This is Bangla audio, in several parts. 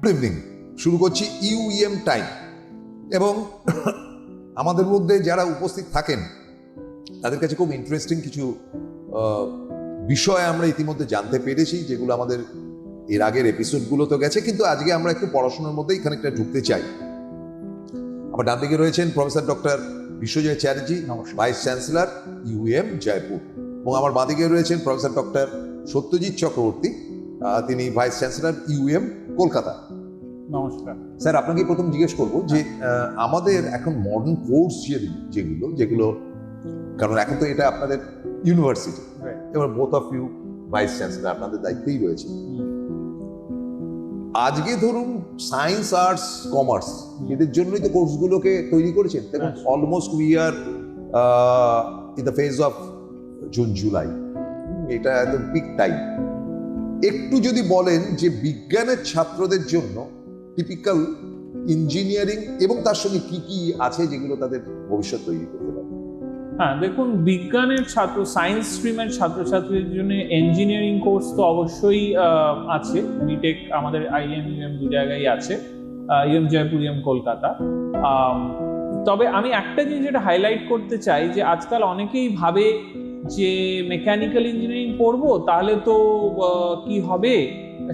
Good evening. শুরু করছি ইউএম টাইম। এবং আমাদের মধ্যে যারা উপস্থিত থাকেন তাদের কাছে খুব ইন্টারেস্টিং কিছু বিষয় আমরা ইতিমধ্যে জানতে পেরেছি, যেগুলো আমাদের এর আগের এপিসোডগুলো তো গেছে, কিন্তু আজকে আমরা একটু পড়াশোনার মধ্যেই খানিকটা ঢুকতে চাই। আমার ডান দিকে রয়েছেন professor doctor Biswajoy Chatterjee, vice chancellor UEM Jaipur, এবং আমার বাঁ দিকে রয়েছেন প্রফেসর ডক্টর সত্যজিৎ চক্রবর্তী, তিনি ভাইস চ্যান্সেলর ইউএম কলকাতা। নমস্কার স্যার, আপনাকে প্রথম জিজ্ঞেস করবো যে আমাদের এখন মডার্ন কোর্স যেগুলো কারণ এখন তো এটা আপনাদের ইউনিভার্সিটি, এবার both of you vice chancellor, আপনাদের দায়িত্বই রয়েছে। আজকে ধরুন সায়েন্স, আর্টস, কমার্স এদের জন্যই তো কোর্সগুলোকে তৈরি করেছেন। দেখুন, almost we are in the phase of June July, এটা একদম পিক টাইম। একটু যদি বলেন যে বিজ্ঞানের ছাত্রদের জন্য টিপিক্যাল ইঞ্জিনিয়ারিং এবং তার সঙ্গে কি কি আছে যেগুলো তাদের ভবিষ্যৎ তৈরি করতে পারে। হ্যাঁ, দেখুন, বিজ্ঞানের ছাত্র, সায়েন্স স্ট্রিমের ছাত্রছাত্রীদের জন্য ইঞ্জিনিয়ারিং কোর্স তো অবশ্যই আছে। বিটেক আমাদের আইএম ইউএম দু জায়গায় আছে, ইউএম জয়পুর, ইউএম কলকাতা। তবে আমি একটা জিনিস যেটা হাইলাইট করতে চাই, যে আজকাল অনেকেই ভাবে যে মেকানিক্যাল ইঞ্জিনিয়ারিং পড়বো তাহলে তো কি হবে,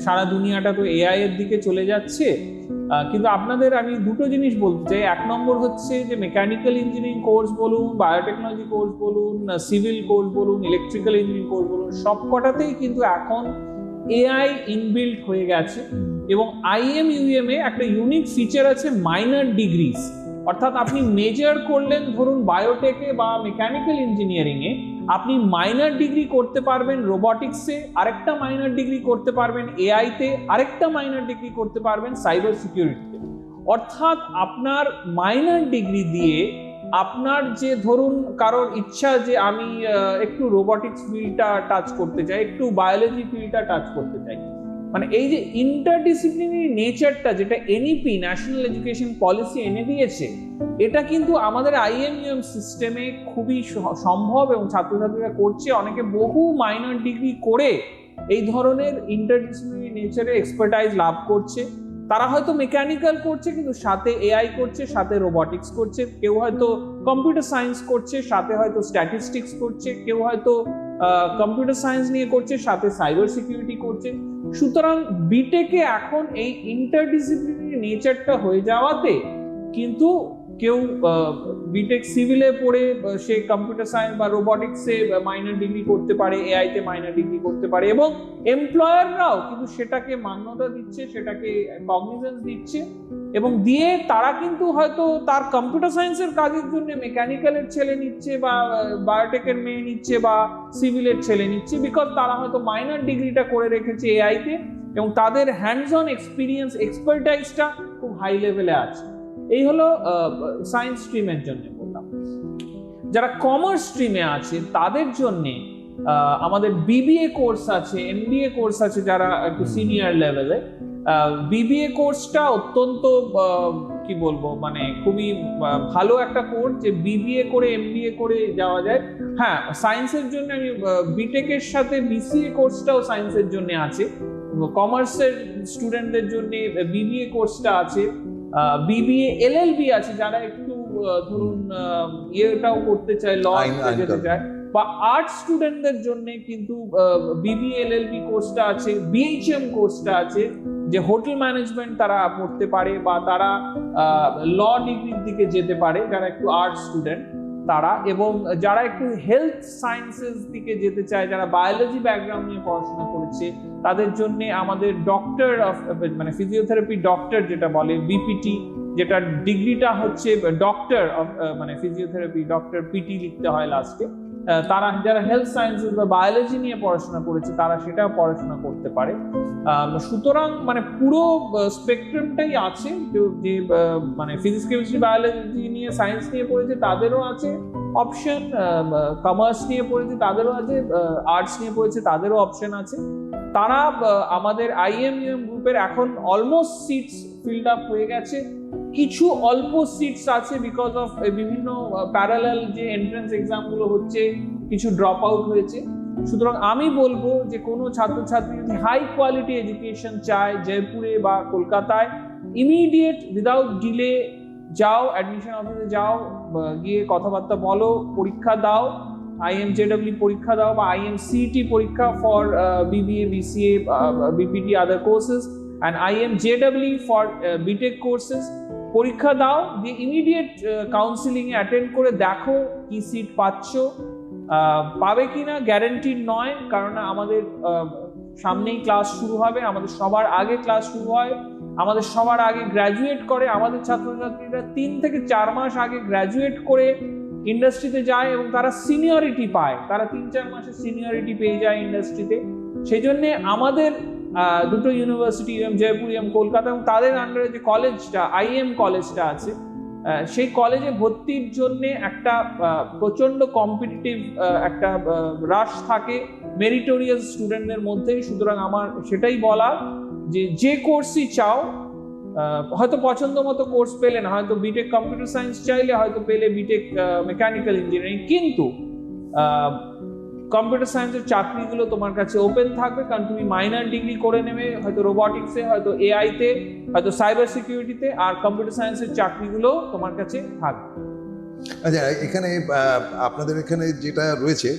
সারা দুনিয়াটা তো এআই এর দিকে চলে যাচ্ছে। কিন্তু আপনাদের আমি দুটো জিনিস বলতে চাই। এক নম্বর হচ্ছে যে মেকানিক্যাল ইঞ্জিনিয়ারিং কোর্স বলুন, বায়োটেকনোলজি কোর্স বলুন, সিভিল কোর্স বলুন, ইলেকট্রিক্যাল ইঞ্জিনিয়ারিং কোর্স বলুন, সব কটাতেই কিন্তু এখন এআই ইনবিল্ট হয়ে গেছে। এবং আইএম ইউএম এ একটা ইউনিক ফিচার আছে, মাইনর ডিগ্রিজ। অর্থাৎ আপনি মেজর করলেন ধরুন বায়োটেকে বা মেকানিক্যাল ইঞ্জিনিয়ারিং এ, আপনি মাইনর ডিগ্রি করতে পারবেন রোবটিক্সে, আরেকটা মাইনর ডিগ্রি করতে পারবেন এআই তে, আরেকটা মাইনর ডিগ্রি করতে পারবেন সাইবার সিকিউরিটিতে। অর্থাৎ আপনার মাইনর ডিগ্রি দিয়ে আপনার যে ধরুন কারোর ইচ্ছা যে আমি একটু রোবটিক্স ফিল্ডটা টাচ করতে চাই, একটু বায়োলজি ফিল্ডটা টাচ করতে চাই, মানে এই যে ইন্টারডিসিপ্লিনারি নেচারটা যেটা এনইপি ন্যাশনাল এডুকেশন পলিসি এনে দিয়েছে, এটা কিন্তু আমাদের আইএমইউএম সিস্টেমে খুবই সম্ভব এবং ছাত্রছাত্রীরা করছে। অনেকে বহু মাইনর ডিগ্রি করে এই ধরনের ইন্টারডিসিপ্লিনারি নেচারে এক্সপার্টাইজ লাভ করছে। তারা হয়তো মেকানিক্যাল করছে কিন্তু সাথে এআই করছে, সাথে রোবটিক্স করছে, কেউ হয়তো কম্পিউটার সায়েন্স করছে, সাথে হয়তো স্ট্যাটিস্টিক্স করছে, কেউ হয়তো কম্পিউটার সায়েন্স নিয়ে করছে, সাথে সাইবার সিকিউরিটি করছে। সুতরাং বিটেকে এখন এই ইন্টারডিসিপ্লিনারি নেচারটা হয়ে যাওয়াতে কিন্তু কেউ বিটেক সিভিলে পড়ে সে কম্পিউটার সায়েন্স বা রোবটিক্সে মাইনর ডিগ্রি করতে পারে, এআই তে মাইনর ডিগ্রি করতে পারে, এবং এমপ্লয়াররাও কিন্তু সেটাকে মান্যতা দিচ্ছে, সেটাকে কগনিজেন্স দিচ্ছে, এবং দিয়ে তারা কিন্তু হয়তো তার কম্পিউটার সায়েন্সের কাজের জন্য মেকানিক্যালের ছেলে নিচ্ছে বা বায়োটেকের মেয়ে নিচ্ছে বা সিভিলের ছেলে নিচ্ছে, বিকজ তারা হয়তো মাইনর ডিগ্রিটা করে রেখেছে এআই তে এবং তাদের হ্যান্ডস অন এক্সপিরিয়েন্স, এক্সপার্টাইজটা খুব হাই লেভেলে আছে। এই হলো সায়েন্স স্ট্রিমের জন্য বললাম। যারা কমার্স স্ট্রিমে আছে তাদের জন্য আমাদের বিবিএ কোর্স আছে, এমবিএ কোর্স আছে, যারা একটু সিনিয়র লেভেলে। বিবিএ কোর্সটা অত্যন্ত কি বলবো, মানে খুবই ভালো একটা কোর্স, যে বিবিএ করে এমবিএ করে যাওয়া যায়। হ্যাঁ, সায়েন্সের জন্য আমি বিটেকের সাথে বিসিএ কোর্সটাও সায়েন্সের জন্য আছে। কমার্সের স্টুডেন্টদের জন্য বিবিএ কোর্সটা আছে, বিবিএ এলএলবি আছে, যারা একটু ধরুন ইয়েটাও করতে চায়, ল যেতে চায়, বা আর্টস স্টুডেন্টদের জন্য কিন্তু বিবিএ এলএলবি কোর্সটা আছে, বিএইচএম কোর্সটা আছে, যে হোটেল ম্যানেজমেন্ট তারা পড়তে পারে বা তারা ল ডিগ্রির দিকে যেতে পারে, যারা একটু আর্টস স্টুডেন্ট তারা। এবং যারা একটু হেলথ সায়েন্সেস দিকে যেতে চায়, যারা বায়োলজি ব্যাকগ্রাউন্ড নিয়ে পড়াশোনা করেছে, তাদের জন্য আমাদের ডক্টর অফ মানে ফিজিওথেরাপি ডক্টর যেটা বলে বিপিটি, যেটা ডিগ্রিটা হচ্ছে ডক্টর অফ মানে ফিজিওথেরাপি ডক্টর, পিটি লিখতে হয় লাস্টে। তারা যারা হেলথ সায়েন্সেস বা বায়োলজি নিয়ে পড়াশোনা করেছে তারা সেটাও পড়াশোনা করতে পারে। সুতরাং মানে পুরো স্পেকট্রামটাই আছে, যে মানে ফিজিক্স, কেমিস্ট্রি, বায়োলজি নিয়ে, সায়েন্স নিয়ে পড়েছে তাদেরও আছে অপশন, কমার্স নিয়ে পড়েছে তাদেরও আছে, আর্টস নিয়ে পড়েছে তাদেরও অপশন আছে। তারা আমাদের আইএমইউএম গ্রুপের এখন অলমোস্ট সিটস ফিল্ড আপ হয়ে গেছে। কিছু অল্প সিটস আছে বিকজ অফ বিভিন্ন প্যারালাল যে এন্ট্রান্স এক্সাম গুলো হচ্ছে, কিছু ড্রপ আউট হয়েছে। সুতরাং আমি বলবো যে কোনো ছাত্রছাত্রী যদি হাই কোয়ালিটি এডুকেশন চায় জয়পুরে বা কলকাতায়, ইমিডিয়েট উইদাউট ডিলে যাও, অ্যাডমিশন অফিসে যাও, গিয়ে কথাবার্তা বলো, পরীক্ষা দাও, IMJEE পরীক্ষা দাও বা IMCET পরীক্ষা for BBA, BCA, BPT, other courses, and IMJEE for BTech courses. পরীক্ষা দাও, দিয়ে ইমিডিয়েট কাউন্সিলিং এ অ্যাটেন্ড করে দেখো কি সিট পাচ্ছ। পাবে কিনা গ্যারান্টিড নয়, কারণ আমাদের সামনেই ক্লাস শুরু হবে, আমাদের সবার আগে ক্লাস শুরু হয়, আমাদের সবার আগে গ্র্যাজুয়েট করে, আমাদের ছাত্রছাত্রীরা 3 থেকে 4 মাস আগে গ্র্যাজুয়েট করে ইন্ডাস্ট্রিতে যায় এবং তারা সিনিয়রিটি পায়, তারা 3-4 মাসের সিনিয়রিটি পেয়ে যায় ইন্ডাস্ট্রিতে। সেই জন্য আমাদের দুটো university, UM Jaipur, UM Kolkata, এবং তাদের আন্ডারে যে কলেজটা IM কলেজটা আছে, সেই কলেজে ভর্তির জন্য একটা প্রচন্ড কম্পিটিটিভ একটা রাশ থাকে মেরিটোরিয়াস স্টুডেন্টদের মধ্যে। সুতরাং আমার সেটাই বলা যে কোর্সই চাও, হয়তো পছন্দ মতো কোর্স পেলে না, হয়তো বিটেক কম্পিউটার সায়েন্স চাইলে হয়তো পেলে বিটেক মেকানিক্যাল ইঞ্জিনিয়ারিং, কিন্তু কম্পিউটার সায়েন্সের চাকরিগুলো তোমার কাছে ওপেন থাকবে, কারণ তুমি মাইনর ডিগ্রি করে নেবে হয়তো রোবটিক্সে, হয়তো AI তে, হয়তো সাইবার সিকিউরিটিতে, আর কম্পিউটার সায়েন্সের চাকরিগুলো তোমার কাছে থাকবে। আচ্ছা, এখানে আপনাদের এখানে যেটা রয়েছে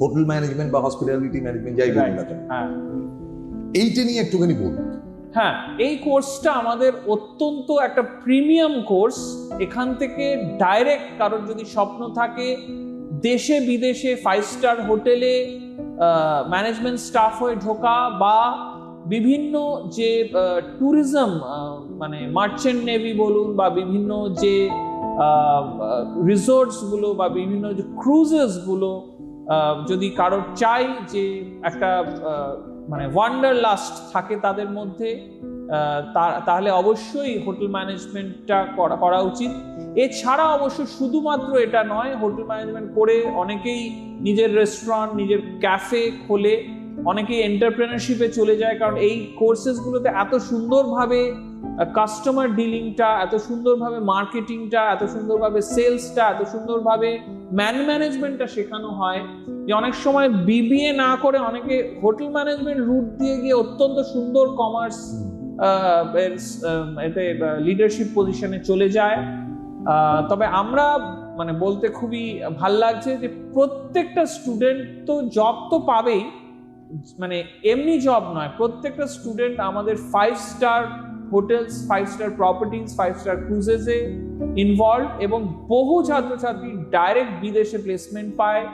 হোটেল ম্যানেজমেন্ট বা হসপিটালিটি ম্যানেজমেন্ট, যাই বলুন না কেন, হ্যাঁ, এইটা নিয়ে একটুখানি বলুন। হ্যাঁ, এই কোর্সটা আমাদের অত্যন্ত একটা প্রিমিয়াম কোর্স। এখান থেকে ডাইরেক্ট কারোর যদি স্বপ্ন থাকে দেশে বিদেশে 5 স্টার হোটেলে ম্যানেজমেন্ট স্টাফ হয়ে ঢোকা, বা বিভিন্ন যে ট্যুরিজম মানে মার্চেন্ট নেভি বলুন, বা বিভিন্ন যে রিসোর্টসগুলো বা বিভিন্ন যে ক্রুজেসগুলো, যদি কারোর চাই যে একটা মানে ওয়ান্ডারলাস্ট থাকে তাদের মধ্যে, তাহলে অবশ্যই হোটেল ম্যানেজমেন্টটা করা উচিত। এছাড়া অবশ্য শুধুমাত্র এটা নয়, হোটেল ম্যানেজমেন্ট করে অনেকেই নিজের রেস্টুরেন্ট, নিজের ক্যাফে খোলে, অনেকেই এন্টারপ্রেনারশিপে চলে যায়, কারণ এই কোর্সেসগুলোতে এত সুন্দরভাবে কাস্টমার ডিলিংটা, এত সুন্দরভাবে মার্কেটিংটা, এত সুন্দরভাবে সেলসটা, এত সুন্দরভাবে ম্যানেজমেন্টটা শেখানো হয়, যে অনেক সময় BBA না করে অনেকে হোটেল ম্যানেজমেন্ট রুট দিয়ে গিয়ে অত্যন্ত সুন্দর কমার্স এতে লিডারশিপ পজিশনে চলে যায়। তবে আমরা মানে বলতে খুবই ভাল লাগছে যে প্রত্যেকটা স্টুডেন্ট তো জব তো পাবেই, মানে এমনি জব নয়, প্রত্যেকটা স্টুডেন্ট আমাদের 5 star hotels, 5 star properties, 5 star ক্রুজেসে ইনভলভ, এবং বহু ছাত্রছাত্রী ডাইরেক্ট বিদেশে প্লেসমেন্ট পায়,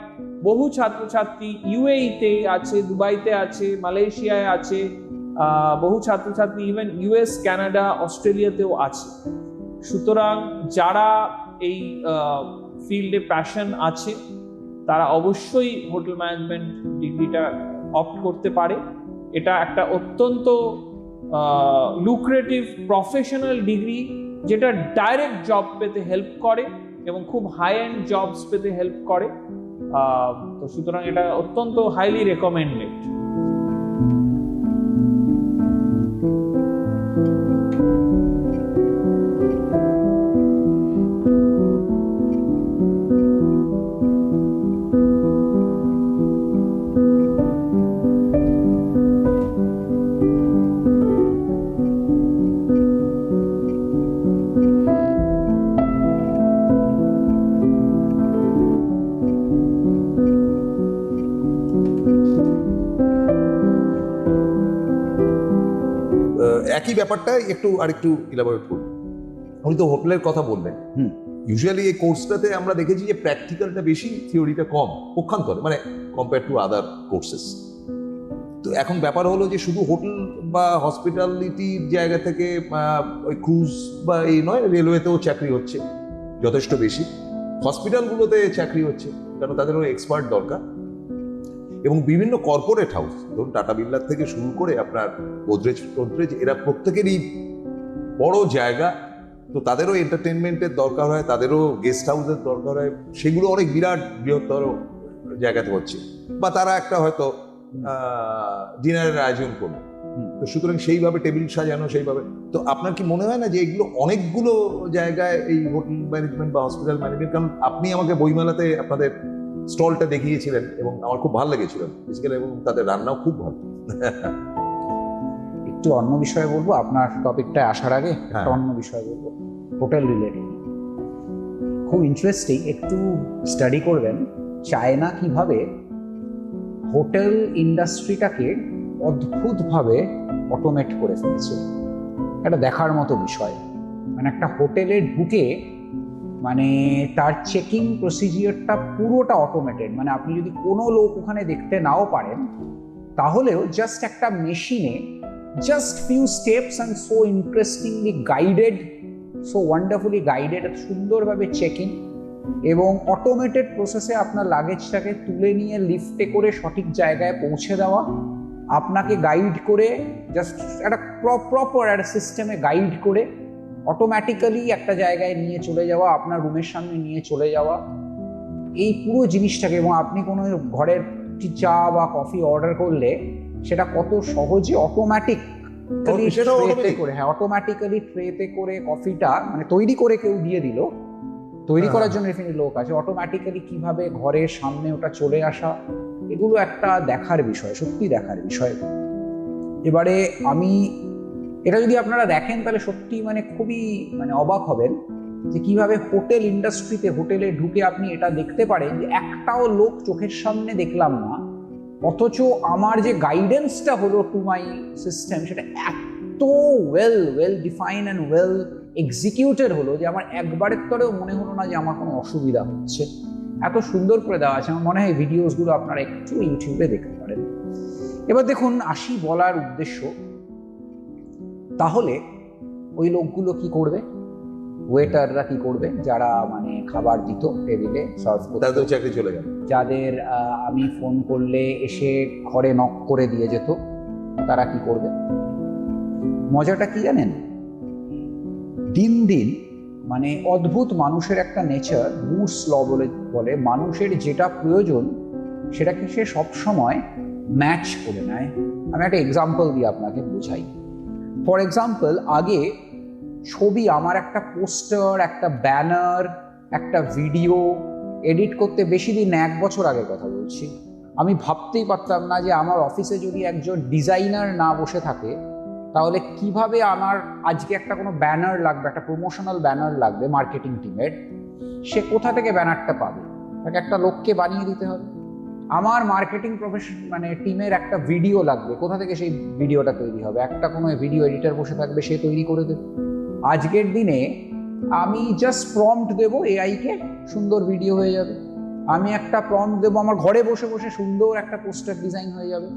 বহু ছাত্রছাত্রী UAE তে আছে, দুবাইতে আছে, মালয়েশিয়ায় আছে, বহু ছাত্রছাত্রী ইভেন US, কানাডা, অস্ট্রেলিয়াতেও আছে। সুতরাং যারা এই ফিল্ডে প্যাশন আছে তারা অবশ্যই হোটেল ম্যানেজমেন্ট ডিগ্রিটা অপ্ট করতে পারে। এটা একটা অত্যন্ত লুক্রেটিভ প্রফেশনাল ডিগ্রি, যেটা ডাইরেক্ট জব পেতে হেল্প করে এবং খুব হাই এন্ড জবস পেতে হেল্প করে। তো সুতরাং এটা অত্যন্ত হাইলি রেকমেন্ডেড। একই ব্যাপারটা আরেকটু ইলাবোরেট করুন। উনি তো হোটেলের কথা বললেন। ইউজুয়ালি এই কোর্সটাতে আমরা দেখেছি যে প্র্যাকটিক্যালটা বেশি, থিওরিটা কম, পক্ষান্তরে, মানে কম্পেয়ার টু আদার কোর্সেস। তো এখন ব্যাপার হলো যে শুধু হোটেল বা হসপিটালিটির জায়গা থেকে ওই ক্রুজ বা এই নয়, রেলওয়েতেও চাকরি হচ্ছে যথেষ্ট বেশি, হসপিটালগুলোতে চাকরি হচ্ছে, কারণ তাদেরও এক্সপার্ট দরকার, এবং বিভিন্ন কর্পোরেট হাউস, ধরুন টাটা বিড়লার থেকে শুরু করে আপনার গোদরেজ, এরা প্রত্যেকেরই বড় জায়গা, তো তাদেরও এন্টারটেনমেন্টের দরকার হয়, তাদেরও গেস্ট হাউসের দরকার হয়, সেগুলো অনেক বিরাট বৃহত্তর জায়গাতে হচ্ছে, বা তারা একটা হয়তো ডিনারের আয়োজন করলো, তো সুতরাং সেইভাবে টেবিল সাজানো, সেইভাবে। তো আপনার কি মনে হয় না যে এগুলো অনেকগুলো জায়গায় এই হোটেল ম্যানেজমেন্ট বা হসপিটাল ম্যানেজমেন্ট, কারণ আপনি আমাকে বইমেলাতে আপনাদের স্টলটা দেখিয়েছিলেন এবং আমার খুব ভালো লেগেছিল বেসিক্যালি, এবং তাদের রান্নাও খুব ভালো। একটু অন্য বিষয়ে বলবো, আপনার টপিকটা আসার আগে একটা অন্য বিষয় বলবো, হোটেল রিলেটেড। খুব ইন্টারেস্টিং, একটু স্টাডি করবেন চায়না কিভাবে হোটেল ইন্ডাস্ট্রিটাকে অদ্ভুতভাবে অটোমেট করে ফেলেছে। এটা দেখার মতো বিষয়। মানে একটা হোটেলে ঢুকে মানে তার চেকিং প্রসিজিওরটা পুরোটা অটোমেটেড। মানে আপনি যদি কোনো লোক ওখানে দেখতে নাও পারেন, তাহলেও জাস্ট একটা মেশিনে just few steps and so interestingly guided, so wonderfully guided, সুন্দরভাবে চেকিং এবং অটোমেটেড প্রসেসে আপনার লাগেজটাকে তুলে নিয়ে লিফটে করে সঠিক জায়গায় পৌঁছে দেওয়া, আপনাকে গাইড করে জাস্ট একটা প্রপার একটা সিস্টেমে গাইড করে অটোমেটিক্যালি একটা জায়গায় নিয়ে চলে যাওয়া, আপনার রুমের সামনে নিয়ে চলে যাওয়া, এই পুরো জিনিসটাকে। এবং আপনি কোনো ঘরের চা বা কফি অর্ডার করলে সেটা কত সহজে অটোমেটিক্যালি ট্রেতে করে কফিটা মানে তৈরি করে কেউ দিয়ে দিল, তৈরি করার জন্য এখানে লোক আছে, অটোমেটিক্যালি কিভাবে ঘরের সামনে ওটা চলে আসা, এগুলো একটা দেখার বিষয়, সত্যি দেখার বিষয়। এবারে আমি এটা যদি আপনারা দেখেন তাহলে সত্যি মানে খুবই মানে অবাক হবেন যে কিভাবে হোটেল ইন্ডাস্ট্রিতে, হোটেলে ঢুকে আপনি এটা দেখতে পারেন যে একটাও লোক চোখের সামনে দেখলাম না, অথচ আমার যে গাইডেন্সটা হলো টু মাই সিস্টেম সেটা এত well define and well executed হলো যে আমার একবারের তরেও মনে হলো না যে আমার কোনো অসুবিধা হচ্ছে। এত সুন্দর করে দেওয়া আছে। আমার মনে হয় ভিডিওসগুলো আপনারা একটু ইউটিউবে দেখতে পারেন। এবার দেখুন আসি বলার উদ্দেশ্য, তাহলে ওই লোকগুলো কি করবে, ওয়েটাররা কি করবে, যারা মানে খাবার দিত টেবিলে সার্ভ করতে, তাদের চাকরি চলে গেল। যাদের আমি ফোন করলে এসে ঘরে নক করে দিয়ে যেত, তারা কি করবে? মজাটা কি জানেন, দিন দিন মানে অদ্ভুত মানুষের একটা নেচার, মুরস ল বলে মানুষের যেটা প্রয়োজন সেটাকে সে সবসময় ম্যাচ করে নেয়। আমি একটা এক্সাম্পল দিয়ে আপনাকে বোঝাই। ফর এক্সাম্পল, আগে ছবি, আমার একটা পোস্টার, একটা ব্যানার, একটা ভিডিও এডিট করতে বেশি দিন, 1 বছর আগের কথা বলছি, আমি ভাবতেই পারতাম না যে আমার অফিসে যদি একজন ডিজাইনার না বসে থাকে তাহলে কিভাবে আমার আজকে একটা কোনো ব্যানার লাগবে, একটা প্রমোশনাল ব্যানার লাগবে মার্কেটিং টিমের, সে কোথা থেকে ব্যানারটা পাবে? তাকে একটা লোককে বানিয়ে দিতে হবে। আমার মার্কেটিং প্রফেশন মানে টিমের একটা ভিডিও লাগবে, কোথা থেকে সেই ভিডিওটা তৈরি হবে? একটা কোনো ভিডিও এডিটর বসে থাকবে, সে তৈরি করে দেবে। আজকের দিনে আমি জাস্ট প্রম্পট দেবো এআইকে, সুন্দর ভিডিও হয়ে যাবে। আমি একটা প্রম্পট দেবো, আমার ঘরে বসে বসে সুন্দর একটা পোস্টার ডিজাইন হয়ে যাবে।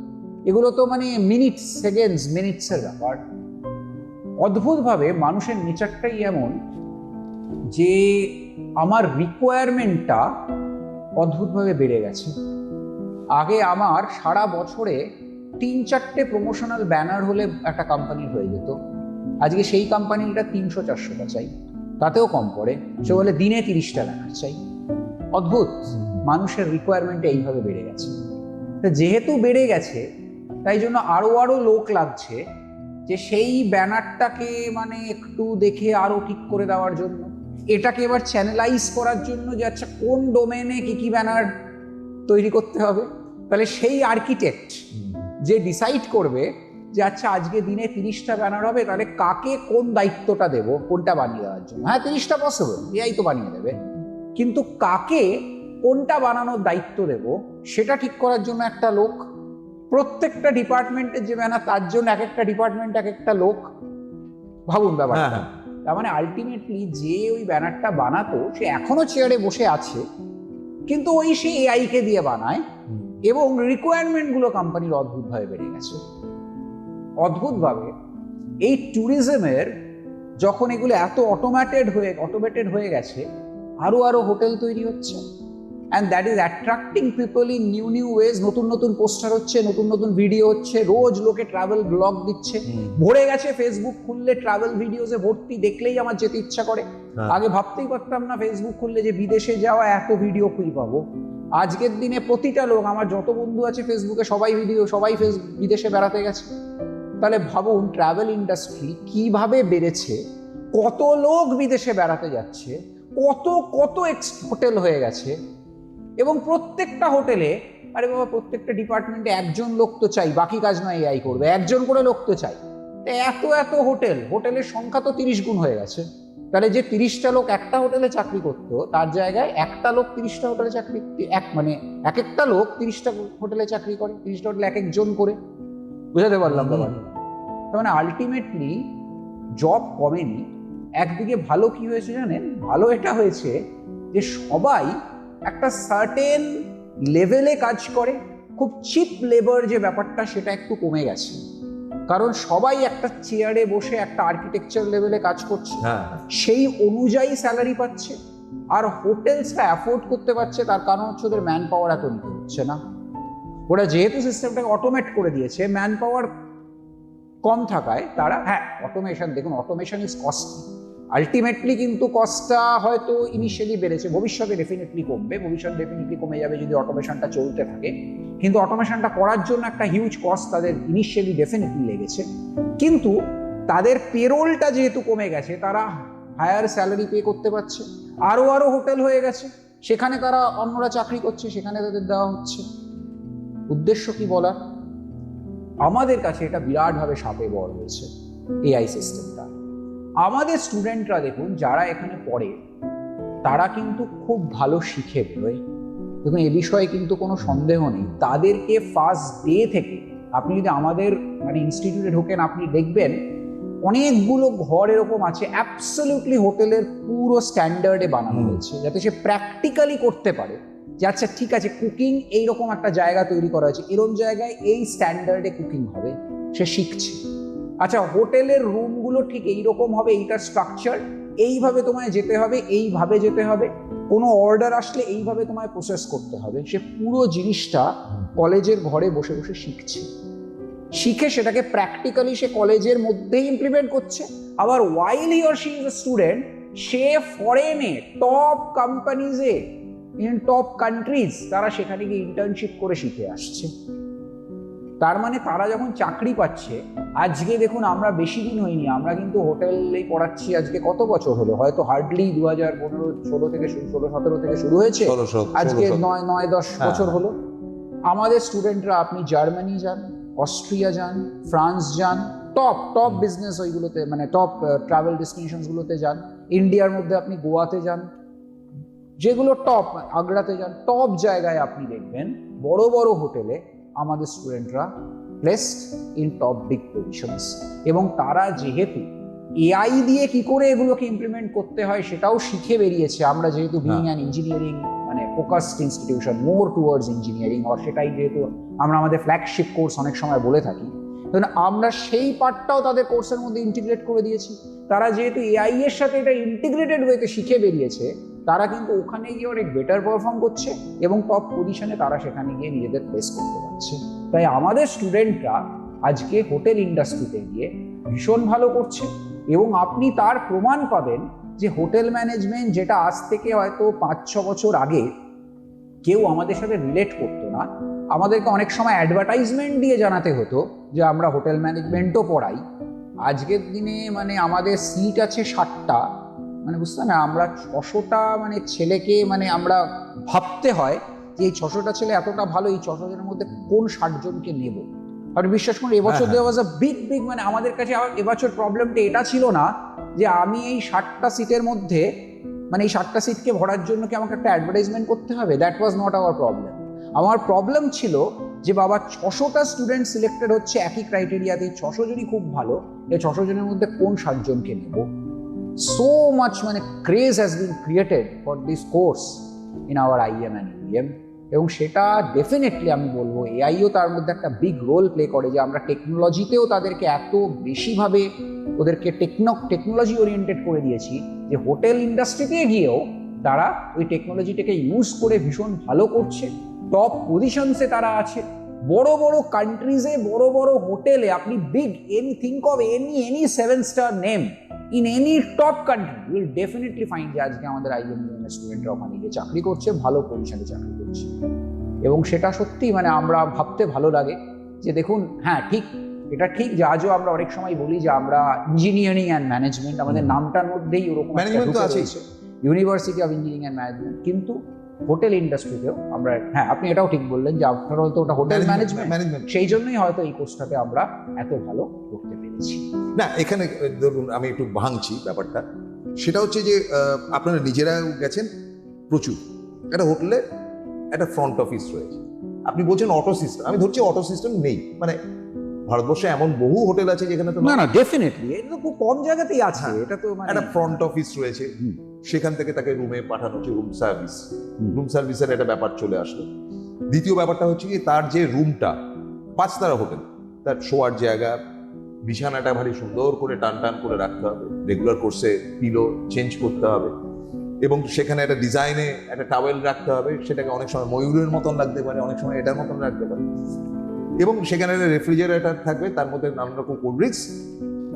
এগুলো তো মানে মিনিটস, সেকেন্ডস, মিনিটসের ব্যাপার। অদ্ভুতভাবে মানুষের নেচারটাই এমন যে আমার রিকোয়ারমেন্টটা অদ্ভুতভাবে বেড়ে গেছে। আগে আমার সারা বছরে 3-4টে প্রমোশনাল ব্যানার হলে একটা কোম্পানির হয়ে যেত, আজকে সেই কোম্পানিটা 300-400টা চাই, তাতেও কম পড়ে। সে বলে দিনে 30টা ব্যানার চাই। অদ্ভুত, মানুষের রিকোয়ারমেন্ট এইভাবে বেড়ে গেছে। তো যেহেতু বেড়ে গেছে তাই জন্য আরো লোক লাগছে যে সেই ব্যানারটাকে মানে একটু দেখে আরো ঠিক করে দেওয়ার জন্য, এটাকে এবার চ্যানেলাইজ করার জন্য যে আচ্ছা কোন ডোমেনে কি ব্যানার তৈরি করতে হবে। তাহলে সেই আর্কিটেক্ট যে ডিসাইড করবে যে আচ্ছা আজকে দিনে 30টা ব্যানার হবে, তাহলে কাকে কোন দায়িত্বটা দেব, কোনটা বানিয়ে দেওয়ার জন্য। হ্যাঁ, 30টা পসিবল, এআই তো বানিয়ে দেবে, কিন্তু কাকে কোনটা বানানোর দায়িত্ব দেব সেটা ঠিক করার জন্য একটা লোক। প্রত্যেকটা ডিপার্টমেন্টের যে ব্যানার, তার জন্য এক একটা ডিপার্টমেন্ট এক একটা লোক। ভাবুন ব্যাপারটা। তার মানে আলটিমেটলি যে ওই ব্যানারটা বানাতো সে এখনো চেয়ারে বসে আছে, কিন্তু ওই সে এআই কে দিয়ে বানায়। এবং রিকোয়ারমেন্টগুলো কোম্পানির অদ্ভুতভাবে বেড়ে গেছে। অদ্ভুতভাবে এই ট্যুরিজমের যখন এগুলো এত অটোমেটেড হয়ে গেছে, আরো হোটেল তৈরি হচ্ছে, and that is attracting people in new wedge. নতুন পোস্টার হচ্ছে, নতুন ভিডিও হচ্ছে, রোজ লোকে ট্রাভেল ব্লগ দিচ্ছে, ভরে গেছে ফেসবুক খুললে ট্রাভেল ভিডিওসে ভর্তি, দেখলেই আমার যেতে ইচ্ছা করে। আগে ভাবতেই পারতাম না ফেসবুক খুললে যে বিদেশে যাওয়া এত ভিডিও খুঁজে পাবো। আজকের দিনে প্রতিটা লোক, আমার যত বন্ধু আছে ফেসবুকে, সবাই বিদেশে বেড়াতে গেছে। তাহলে ভাবুন ট্রাভেল ইন্ডাস্ট্রি কিভাবে বেড়েছে, কত লোক বিদেশে বেড়াতে যাচ্ছে, কত হোটেল হয়ে গেছে। এবং প্রত্যেকটা হোটেলে, আরে বাবা প্রত্যেকটা ডিপার্টমেন্টে একজন লোক তো চাই, বাকি কাজ নয় এআই করবে, একজন করে লোক তো চাই। এত এত হোটেলের সংখ্যা তো 30 গুণ হয়ে গেছে। তাহলে যে 30টা লোক একটা হোটেলে চাকরি করতো, তার জায়গায় একটা লোক 30টা হোটেলে চাকরি, এক একটা লোক 30টা হোটেলে চাকরি করে, 30টা হোটেলে এক একজন করে। বুঝাতে পারলাম ব্যাপারটা? তার মানে আলটিমেটলি জব কমেনি। একদিকে ভালো কি হয়েছে জানেন? ভালো এটা হয়েছে যে সবাই একটা সার্টেন লেভেলে কাজ করে, খুব চিপ লেবার যে ব্যাপারটা সেটা একটু কমে গেছে, কারণ সবাই একটা চেয়ারে বসে একটা আর্কিটেকচার লেভেলে কাজ করছে, সেই অনুযায়ী স্যালারি পাচ্ছে। আর হোটেলসটা অ্যাফোর্ড করতে পারছে, তার কারণ হচ্ছে ওদের ম্যান পাওয়ার এত নিতে হচ্ছে না। ওরা যেহেতু সিস্টেমটাকে অটোমেট করে দিয়েছে, ম্যান পাওয়ার কম থাকায় তারা, হ্যাঁ অটোমেশন, দেখুন অটোমেশন ইজ কস্টলি, আলটিমেটলি কিন্তু কস্টটা হয়তো ইনিশিয়ালি বেড়েছে, ভবিষ্যতে ডেফিনেটলি কমবে, ভবিষ্যতে ডেফিনেটলি কমে যাবে যদি অটোমেশনটা চলতে থাকে। কিন্তু অটোমেশনটা করার জন্য একটা হিউজ কস্ট তাদের ইনিশিয়ালি ডেফিনেটলি লেগেছে। কিন্তু তাদের পেরোলটা যেহেতু কমে গেছে, তারা হায়ার স্যালারি পে করতে পারছে, আরো আরো হোটেল হয়ে গেছে, সেখানে তারা অন্যরা চাকরি করছে, সেখানে তাদের দেওয়া হচ্ছে। উদ্দেশ্য কি বলার? আমাদের কাছে এটা বিরাটভাবে সাপে বর হয়েছে এআই সিস্টেমটা। আমাদের স্টুডেন্টরা দেখুন যারা এখানে পড়ে, তারা কিন্তু খুব ভালো শিখে বেরোয়। দেখুন এ বিষয়ে কিন্তু কোনো সন্দেহ নেই। তাদেরকে ফার্স্ট ডে থেকে, আপনি যদি আমাদের মানে ইনস্টিটিউটে ঢোকেন, আপনি দেখবেন অনেকগুলো ঘর এরকম আছে অ্যাবসলিউটলি হোটেলের পুরো স্ট্যান্ডার্ডে বানানো হয়েছে, যাতে সে প্র্যাকটিক্যালি করতে পারে যে আচ্ছা ঠিক আছে, কুকিং এইরকম একটা জায়গা তৈরি করা হয়েছে, এরকম জায়গায় এই স্ট্যান্ডার্ডে কুকিং হবে, সে শিখছে। আচ্ছা হোটেলের রুমগুলো ঠিক এইরকম হবে, এইটার স্ট্রাকচার এইভাবে তোমায় যেতে হবে, এইভাবে যেতে হবে, কোনো অর্ডার আসলে এইভাবে তোমায় প্রসেস করতে হবে। সে পুরো জিনিসটা কলেজের ঘরে বসে বসে শিখছে, শিখে সেটাকে প্র্যাকটিক্যালি সে কলেজের মধ্যেই ইমপ্লিমেন্ট করছে। আবার while he or she is a student, সে ফরেনে টপ কোম্পানিজে, ইন টপ কান্ট্রিজ, তারা সেখানে গিয়ে ইন্টার্নশিপ করে শিখে আসছে। তার মানে তারা যখন চাকরি পাচ্ছে, আজকে দেখুন আমরা বেশি দিন হয়নি, আমরা কিন্তু হোটেলেই পড়াচ্ছি আজকে কত বছর হলো, হয়তো হার্ডলি 2015-16 থেকে 16-17 থেকে শুরু হয়েছে, আজকে 9-10 বছর হলো। আমাদের স্টুডেন্টরা, আপনি জার্মানি যান, অস্ট্রিয়া যান, ফ্রান্স যান, টপ বিজনেস ওইগুলোতে, মানে টপ ট্রাভেল ডেস্টিনেশনসগুলোতে যান, ইন্ডিয়ার মধ্যে আপনি গোয়াতে যান, যেগুলো টপ, আগ্রাতে যান, টপ জায়গায় আপনি দেখবেন বড় বড় হোটেলে আমাদের স্টুডেন্টরা placed in top big positions. এবং তারা যেহেতু এআই দিয়ে কি করে এগুলোকে ইমপ্লিমেন্ট করতে হয় সেটাও শিখে বেরিয়েছে, আমরা যেহেতু বিইং অ্যান ইঞ্জিনিয়ারিং মানে ফোকাসড ইনস্টিটিউশন, মোর টুয়ার্ডস ইঞ্জিনিয়ারিং, আর সেটাই যেহেতু আমরা আমাদের ফ্ল্যাগশিপ কোর্স অনেক সময় বলে থাকি, তখন আমরা সেই পার্টটাও তাদের কোর্সের মধ্যে ইন্টিগ্রেট করে দিয়েছি। তারা যেহেতু এআই এর সাথে এটা ইন্টিগ্রেটেড ওয়েতে শিখে বেরিয়েছে, তারা কিন্তু ওখানে গিয়ে অনেক বেটার পারফর্ম করছে এবং টপ পজিশনে তারা সেখানে গিয়ে নিজেদের প্লেস করতে পারছে। তাই আমাদের স্টুডেন্টরা আজকে হোটেল ইন্ডাস্ট্রিতে গিয়ে ভীষণ ভালো করছে। এবং আপনি তার প্রমাণ পাবেন যে হোটেল ম্যানেজমেন্ট, যেটা আজ থেকে হয়তো 5-6 বছর আগে কেউ আমাদের সাথে রিলেট করতো না, আমাদেরকে অনেক সময় অ্যাডভার্টাইজমেন্ট দিয়ে জানাতে হতো যে আমরা হোটেল ম্যানেজমেন্টও পড়াই, আজকের দিনে মানে আমাদের সিট আছে 60টা, মানে বুঝতে না, আমরা 600টা মানে ছেলেকে, মানে আমরা ভাবতে হয় যে এই 600টা ছেলে এতটা ভালো, এই 600 জনের মধ্যে কোন 60 জনকে নেব। আর বিশ্বাস করুন এবছর দেওয়া ওয়াজ আ বিগ মানে আমাদের কাছে এবছর প্রবলেমটা এটা ছিল না যে আমি এই 60টা সিটের মধ্যে, মানে এই 60টা সিটকে ভরার জন্য কি আমাকে একটা অ্যাডভার্টাইজমেন্ট করতে হবে, that was not our problem. আমার প্রবলেম ছিল যে বাবা 600টা স্টুডেন্ট সিলেক্টেড হচ্ছে একই ক্রাইটেরিয়াতে, 600 জনই খুব ভালো, এই 600 জনের মধ্যে কোন 60 জনকে নেব। সো মাচ মানে craze has been created for this course in our IEM and UEM। এবং সেটা ডেফিনেটলি আমি বলবো এআইও তার মধ্যে একটা বিগ রোল প্লে করে, যে আমরা টেকনোলজিতেও তাদেরকে এত বেশিভাবে ওদেরকে টেকনোলজি ওরিয়েন্টেড করে দিয়েছি যে হোটেল ইন্ডাস্ট্রিতে গিয়েও তারা ওই টেকনোলজিটাকে ইউজ করে ভীষণ ভালো করছে, টপ পজিশনসে তারা আছে। বড় বড় কান্ট্রিজে, বড় বড় হোটেলে আপনি big any think of any 7-star name in any top country, you will definitely find যে আজকে আমাদের IIM স্টুডেন্টরা ওখানে গিয়ে চাকরি করছে, ভালো পজিশনে চাকরি করছে। এবং সেটা সত্যি মানে আমরা ভাবতে ভালো লাগে যে দেখুন, হ্যাঁ ঠিক, এটা ঠিক যে আজও আমরা অনেক সময় বলি যে আমরা ইঞ্জিনিয়ারিং অ্যান্ড ম্যানেজমেন্ট, আমাদের নামটার মধ্যেই ওরকম ম্যানেজমেন্ট তো আছে, university of engineering and management, কিন্তু হোটেল ইন্ডাস্ট্রিতেও আমরা, হ্যাঁ আপনি এটাও ঠিক বললেন যে আফটার অল তো ওটা হোটেল ম্যানেজমেন্ট, সেই জন্যই হয়তো এই কোর্সটাতে আমরা এত ভালো করতে পেরেছি। না এখানে ধরুন আমি একটু ভাঙছি ব্যাপারটা, সেটা হচ্ছে যে আপনারা নিজেরাও গেছেন প্রচুর, একটা হোটেলে একটা ফ্রন্ট অফিস রয়েছে, আপনি বলছেন অটো সিস্টেম, আমি ধরছি অটো সিস্টেম নেই, মানে ভারতবর্ষে এমন বহু হোটেল আছে যেখানে তো না ডেফিনেটলি এটা তো খুব কম জায়গাতেই আছে, এটা তো মানে একটা ফ্রন্ট অফিস রয়েছে, সেখান থেকে তাকে রুমে পাঠানো হচ্ছে, রুম সার্ভিসের একটা ব্যাপার চলে আসলো। দ্বিতীয় ব্যাপারটা হচ্ছে কি তার যে রুমটা 5 তারা হোটেল, তার শোয়ার জায়গা, বিছানাটা ভারী সুন্দর করে টান টান করে রাখতে হবে, রেগুলার কোর্সে পিলো চেঞ্জ করতে হবে, এবং সেখানে একটা ডিজাইনে একটা টাওয়েল রাখতে হবে, সেটাকে অনেক সময় ময়ূরের মতন লাগতে পারে, অনেক সময় এটার মতন রাখতে পারে, এবং সেখানে একটা রেফ্রিজারেটর থাকবে, তার মধ্যে নানান রকম cold drinks,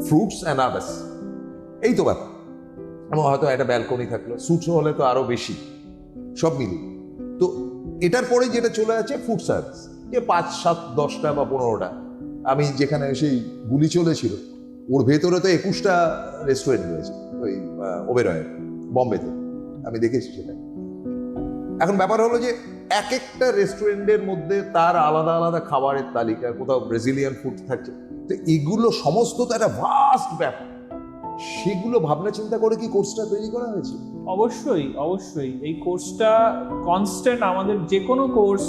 fruits and others, এই তো ব্যাপার। এবং হয়তো একটা ব্যালকনি থাকলো, সুটস হলে তো আরো বেশি, সব মিলিয়ে। তো এটার পরে যেটা চলে আছে ফুড সার্ভিস, যে 5, 7, 10টা বা 15টা, আমি যেখানে সেই গুলি চলেছিল ওর ভেতরে তো 21টা রেস্টুরেন্ট রয়েছে ওই ওবেরয়ের বম্বেতে, আমি দেখেছি সেটা। এখন ব্যাপার হলো যে এক একটা রেস্টুরেন্টের মধ্যে তার আলাদা আলাদা খাবারের তালিকা, কোথাও ব্রাজিলিয়ান ফুড থাকছে, তো এগুলো সমস্ত তো একটা ভাস্ট ব্যাপার, সেগুলো ভাবনা চিন্তা করে কি কোর্সটা তৈরি করা হয়েছে? অবশ্যই এই কোর্সটা কনস্ট্যান্ট, আমাদের যে কোনো কোর্স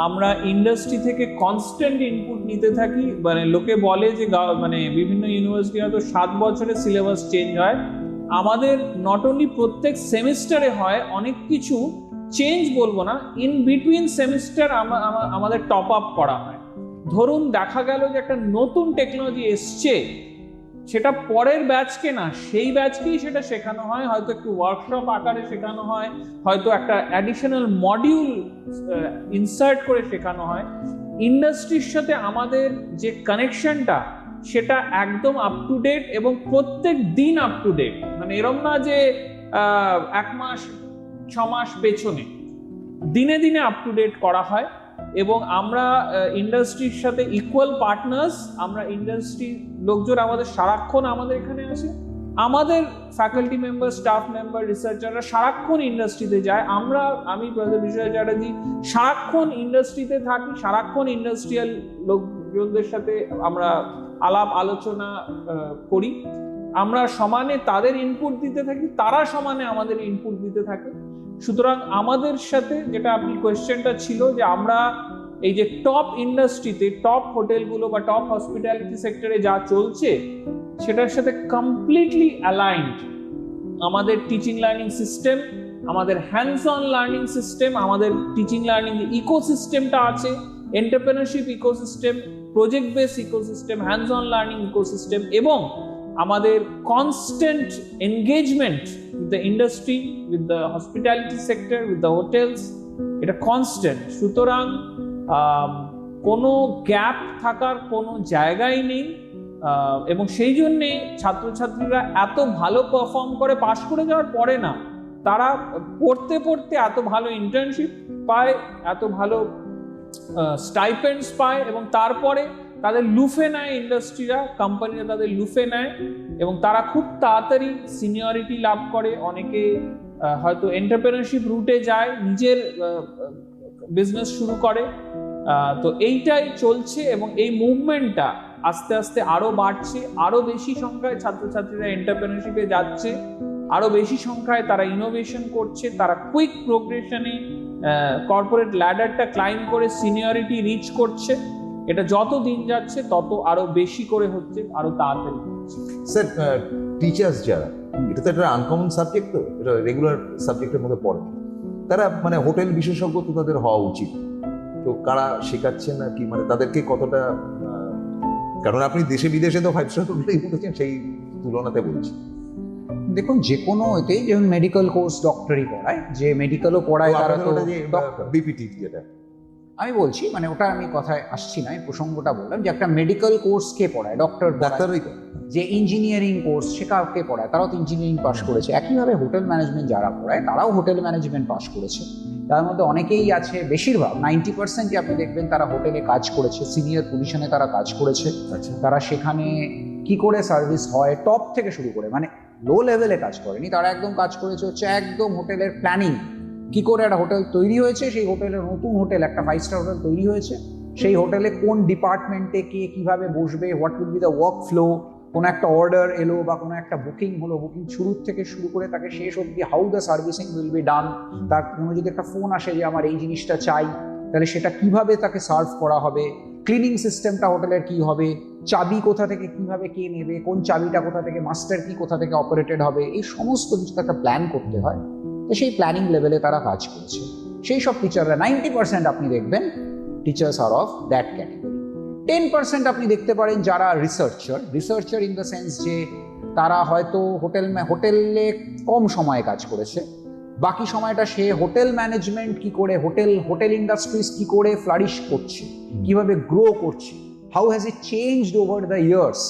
আমরা ইন্ডাস্ট্রি থেকে কনস্ট্যান্ট ইনপুট নিতে থাকি। মানে লোকে বলে যে মানে বিভিন্ন ইউনিভার্সিটি হয়তো 7 বছরে সিলেবাস চেঞ্জ হয়, আমাদের নট অনলি প্রত্যেক সেমিস্টারে হয়, অনেক কিছু চেঞ্জ বলবো না, ইন বিটুইন সেমিস্টার আমাদের টপ আপ করা হয়। ধরুন দেখা গেল যে একটা নতুন টেকনোলজি এসছে, সেটা পরের ব্যাচকে না, সেই ব্যাচকেই সেটা শেখানো হয়, হয়তো একটু ওয়ার্কশপ আকারে শেখানো হয়, হয়তো একটা অ্যাডিশনাল মডিউল ইনসার্ট করে শেখানো হয়। ইন্ডাস্ট্রির সাথে আমাদের যে কানেকশনটা সেটা একদম আপ টু ডেট, এবং প্রত্যেক দিন আপ টু ডেট, মানে এরম না যে 1 মাস 6 মাস পেছনে, দিনে দিনে আপ টু ডেট করা হয়। এবং আমরা ইন্ডাস্ট্রির সাথে ইকুয়াল পার্টনার্স, আমরা ইন্ডাস্ট্রির লোকজন আমাদের সারাক্ষণ আমাদের এখানে আসে, আমাদের ফ্যাকাল্টি মেম্বার, স্টাফ মেম্বার, রিসার্চাররা সারাক্ষণ ইন্ডাস্ট্রিতে যায়। আমি প্রফেসর বিশ্বজিৎ চ্যাটার্জি সারাক্ষণ ইন্ডাস্ট্রিতে থাকি, সারাক্ষণ ইন্ডাস্ট্রিয়াল লোকজনদের সাথে আমরা আলাপ আলোচনা করি, আমরা সমানে তাদের ইনপুট দিতে থাকি, তারা সমানে আমাদের ইনপুট দিতে থাকে। সুতরাং আমাদের সাথে, যেটা আপনি কোয়েশ্চেনটা ছিল যে আমরা এই যে টপ ইন্ডাস্ট্রিতে, টপ হোটেলগুলো বা টপ হসপিটালিটি সেক্টরে যা চলছে সেটার সাথে কমপ্লিটলি অ্যালাইন্ড আমাদের টিচিং লার্নিং সিস্টেম, আমাদের হ্যান্ডস অন লার্নিং সিস্টেম, আমাদের টিচিং লার্নিং ইকোসিস্টেমটা আছে, entrepreneurship ecosystem, project base ecosystem, hands on learning ecosystem, এবং আমাদের constant engagement with the industry, with the hospitality sector, with the hotels, এটা কনস্ট্যান্ট। সুতরাং কোনো গ্যাপ থাকার কোনো জায়গাই নেই, এবং সেই জন্যে ছাত্রছাত্রীরা এত ভালো পারফর্ম করে পাশ করে যাওয়ার পরে না, তারা পড়তে পড়তে এত ভালো ইন্টার্নশিপ পায়, এত ভালো স্টাইপেন্ডস পায়, এবং তারপরে তাদের লুফে নেয় ইন্ডাস্ট্রিরা, কোম্পানিরা তাদের লুফে নেয়, এবং তারা খুব তাড়াতাড়ি সিনিয়রিটি লাভ করে। অনেকে হয়তো এন্টারপ্রেনারশিপ রুটে যায়, নিজের বিজনেস শুরু করে। তো এইটাই চলছে, এবং এই মুভমেন্টটা আস্তে আস্তে আরো বাড়ছে, আরো বেশি সংখ্যায় ছাত্রছাত্রীরা এন্টারপ্রেনারশিপে যাচ্ছে, আরো বেশি সংখ্যায় তারা ইনোভেশন করছে, তারা কুইক প্রোগ্রেশনে কর্পোরেট ল্যাডারটা ক্লাইম্ব করে সিনিয়রিটি রিচ করছে। এটা যত দিন যাচ্ছে তত আরো বেশি করে হচ্ছে, আরো তাড়াতাড়ি হচ্ছে। স্যার টিচার্স যারা, এটা তো একটা আনকমন সাবজেক্ট, তো এটা রেগুলার সাবজেক্টের মধ্যে পড়ে, তারা মানে হোটেল বিশেষজ্ঞ তো তাদের হওয়া উচিত, তো কারা শেখাচ্ছেন না কি, মানে তাদেরকে কতটা, কারণ আপনি দেশে বিদেশে তো 5 স্টার হোটেলেই উঠেছেন, সেই তুলনাতে বলছি। দেখুন যে কোনো এতেই, যেমন মেডিকেল কোর্স ডক্টরি পড়ায়, যে মেডিকেলও পড়ায় তারা তো বিপিটি যেটা আমি বলছি, মানে ওটা আমি কথায় আসছি না, এই প্রসঙ্গটা বললাম যে একটা মেডিকেল কোর্স কে পড়ায়, ডাক্তারই তো, যে ইঞ্জিনিয়ারিং কোর্স সে কাকে পড়ায়, তারাও তো ইঞ্জিনিয়ারিং পাস করেছে। একইভাবে হোটেল ম্যানেজমেন্ট যারা পড়ায় তারাও হোটেল ম্যানেজমেন্ট পাস করেছে। তার মধ্যে অনেকেই আছে, বেশিরভাগ 90% আপনি দেখবেন তারা হোটেলে কাজ করেছে, সিনিয়র পজিশনে তারা কাজ করেছে। তারা সেখানে কি করে সার্ভিস হয় টপ থেকে শুরু করে, মানে লো লেভেলে কাজ করেনি, তারা একদম কাজ করেছে হচ্ছে একদম হোটেলের প্ল্যানিং, কি করে একটা হোটেল তৈরি হয়েছে, সেই হোটেলে নতুন হোটেল, একটা 5 স্টার হোটেল তৈরি হয়েছে, সেই হোটেলে কোন ডিপার্টমেন্টে কে কিভাবে বসবে, what will be the work flow, কোনো একটা অর্ডার এলো বা কোনো একটা বুকিং হলো, বুকিং শুরু থেকে শুরু করে তাকে শেষ অবধি how the servicing will be done, তার কোনো যদি একটা ফোন আসে যে আমার এই জিনিসটা চাই, তাহলে সেটা কিভাবে তাকে সার্ভ করা হবে, ক্লিনিং সিস্টেমটা হোটেলের কি হবে, চাবি কোথা থেকে কিভাবে কে নেবে, কোন চাবিটা কোথা থেকে, মাস্টার কি কোথা থেকে অপারেটেড হবে, এই সমস্ত কিছু একটা প্ল্যান করতে হয়। তো সেই প্ল্যানিং লেভেলে তারা কাজ করছে। সেই সব টিচাররা 90% আপনি দেখবেন teachers are of that category. 10% আপনি দেখতে পারেন যারা রিসার্চার ইন দ্য সেন্স যে তারা হয়তো হোটেলে কম সময়ে কাজ করেছে, বাকি সময়টা সে হোটেল ম্যানেজমেন্ট কি করে, হোটেল ইন্ডাস্ট্রিজ কি করে ফ্লারিশ করছে, কিভাবে গ্রো করছে, how has it changed over the years,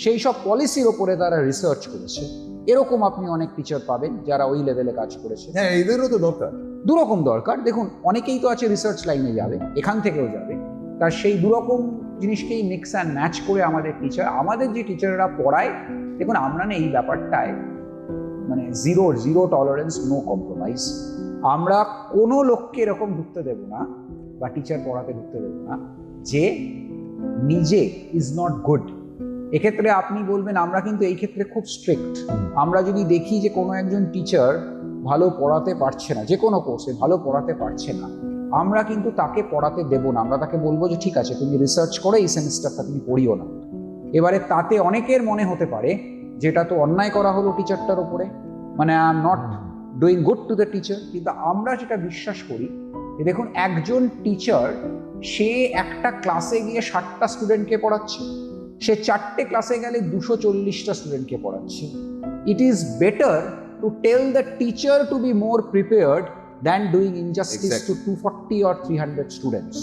সেই সব পলিসির ওপরে তারা রিসার্চ করেছে। এরকম আপনি অনেক টিচার পাবেন যারা ওই লেভেলে কাজ করেছে। হ্যাঁ, এদেরও তো দরকার। দুরকম দরকার। দেখুন, অনেকেই তো আছে রিসার্চ লাইনে যাবে, এখান থেকেও যাবে, তার সেই দুরকম জিনিসকেই মিক্স অ্যান্ড ম্যাচ করে আমাদের যে টিচাররা পড়ায়, দেখুন আমরা না এই ব্যাপারটায় মানে জিরো টলারেন্স, নো কম্প্রোমাইজ। আমরা কোনো লোককে এরকম ঢুকতে দেব না বা টিচার পড়াতে ঢুকতে দেব না যে নিজে ইজ নট গুড। এক্ষেত্রে আপনি বলবেন আমরা কিন্তু এই ক্ষেত্রে খুব স্ট্রিক্ট। আমরা যদি দেখি যে কোনো একজন টিচার ভালো পড়াতে পারছে না, যে কোনো কোর্সে ভালো পড়াতে পারছে না, আমরা কিন্তু তাকে পড়াতে দেব না। আমরা তাকে বলবো যে ঠিক আছে, তুমি রিসার্চ করে এই সেমিস্টারটা তুমি পড়িও না। এবারে তাতে অনেকের মনে হতে পারে যেটা তো অন্যায় করা হলো টিচারটার উপরে, মানে I am not doing good to the teacher. কিন্তু আমরা যেটা বিশ্বাস করি যে দেখুন, একজন টিচার সে একটা ক্লাসে গিয়ে 60টা স্টুডেন্টকে পড়াচ্ছে, সে 4টে ক্লাসে গেলে 240টা স্টুডেন্টকে পড়াচ্ছে। It is better to tell the teacher to be more prepared than doing injustice to 240 or 300 students.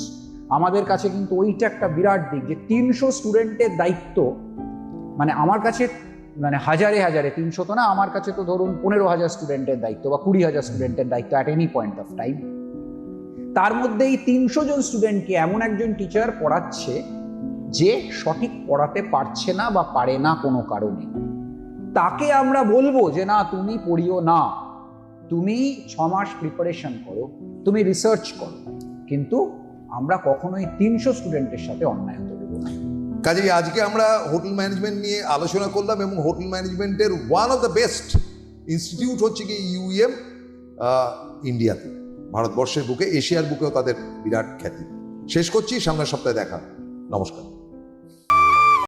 আমাদের কাছে কিন্তু ওইটা একটা বিরাট দিক যে 300 স্টুডেন্টের দায়িত্ব, মানে আমার কাছে মানে হাজারে 300 তো না, আমার কাছে তো ধরুন 15,000 স্টুডেন্টের দায়িত্ব বা 20,000 স্টুডেন্টের দায়িত্ব at any point of time. তার মধ্যে এই 300 জন স্টুডেন্টকে এমন একজন টিচার পড়াচ্ছে যে সঠিক পড়াতে পারছে না বা পারে না কোনো কারণে, তাকে আমরা বলবো যে না তুমি পড়িও না, তুমি 6 মাস প্রিপারেশন করো, তুমি রিসার্চ করো, কিন্তু আমরা কখনোই 300 স্টুডেন্টের সাথে অন্যায় হতে দেবো না। কাজেই আজকে আমরা হোটেল ম্যানেজমেন্ট নিয়ে আলোচনা করলাম, এবং হোটেল ম্যানেজমেন্টের one of the best institute হচ্ছে কি ইউএম ইন্ডিয়াতে, ভারতবর্ষের বুকে, এশিয়ার বুকেও তাদের বিরাট খ্যাতি। শেষ করছি, সামনের সপ্তাহে দেখা। নমস্কার।